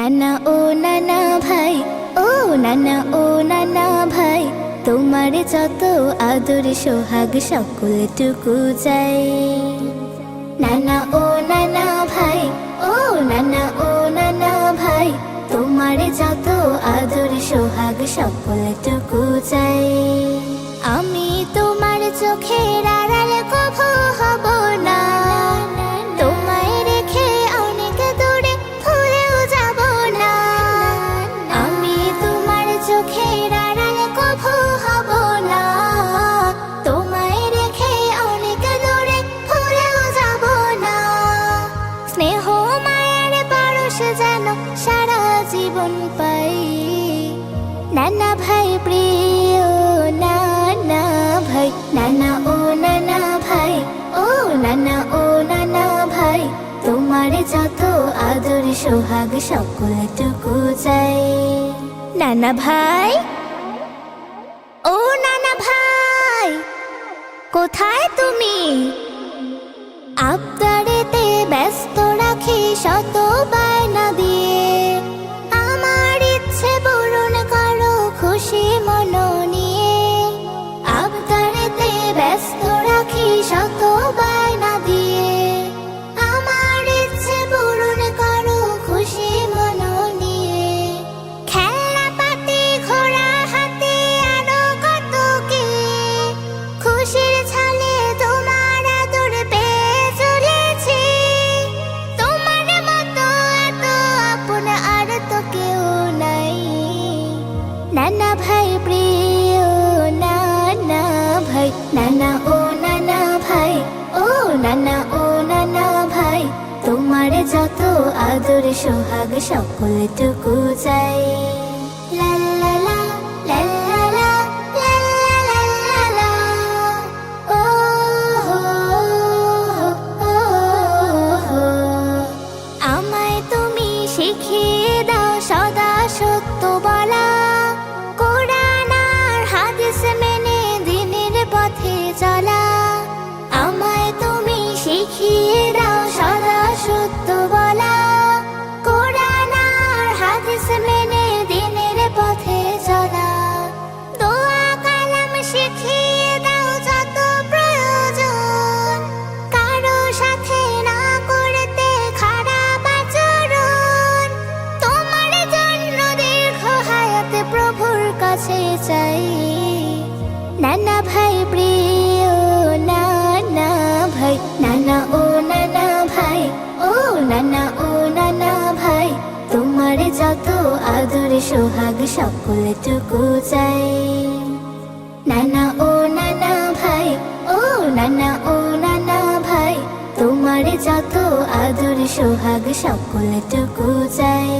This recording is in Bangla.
নানা ও নানা ভাই, ও নানা ও নানা ভাই, তোমার যত আদর সোহাগ সকলটুকু চাই। নানা ও নানা ভাই, ও নানা ও নানা ভাই, তোমার যত আদর সোহাগ সকলটুকু চাই। আমি তোমার চোখের আড়াল কভু হব না, তোমায় রেখে অনেক দূরে ভুলেও যাব না। আমি তোমার চোখের আড়াল কভু হব না, তোমায় রেখে অনেক দূরে ভুলেও যাব না। স্নেহ মায়ার পরশ যেন সারা জীবন পাই। নানা ভাই প্রিয় নানা ভাই, নানা ও নানা ভাই, ও নানা ও নানা ভাই, তোমার যত আদর সোহাগ সকলটুকু চাই। নানা ভাই, ও নানা ভাই, কোথায় তুমি? আবদারেতে ব্যস্ত রাখি শত বায়না দিয়ে, আমার ইচ্ছে পূরণ করো খুশি মন নিয়ে। আবদারেতে ব্যস্ত রাখি শত বায়না দিয়ে, আমার ইচ্ছে পূরণ করো খুশি মন নিয়ে। খেলনা পাতি ঘোড়া হাতে আরো কত কি, খুশির ছলে তোমার আদর পেয়ে চলেছি। তোমার মতো এত আপন আর তো কেউ নাই। নানা ভাই প্রিয় নানা ভাই, নানা ও নানা ভাই, ও নানা ও নানা ভাই, তোমার যত আদর সোহাগ সকলটুকু চাই। লা লা লা, লা লা লা, লা লা লা লা, ও হো ও হো। আমায় তুমি শিখিয়ে দাও সদা সত্য বলা, কোরআন আর হাদিস মেনে দিনের পথে চলা। আমায় তুমি শিখিয়ে দাও সদা সত্য বলা, কোরআন আর হাদিস মেনে দিনের পথে চলা। দোয়া কালাম শিখিয়ে দাও যত প্রয়োজন, কারো সাথে না করতে খারাপ আচরণ। তোমার জন্য দীর্ঘ হায়াত প্রভুর কাছে চাই। নানা ভাই প্রিয় নানা ভাই, নানা ও নানা ভাই, ও নানা ও নানা ভাই, তোমার যত আদর সোহাগ সকলটুকু চাই। নানা ও নানা ভাই, ও নানা ও নানা ভাই, তোমার যত আদর সোহাগ সকলটুকু চাই।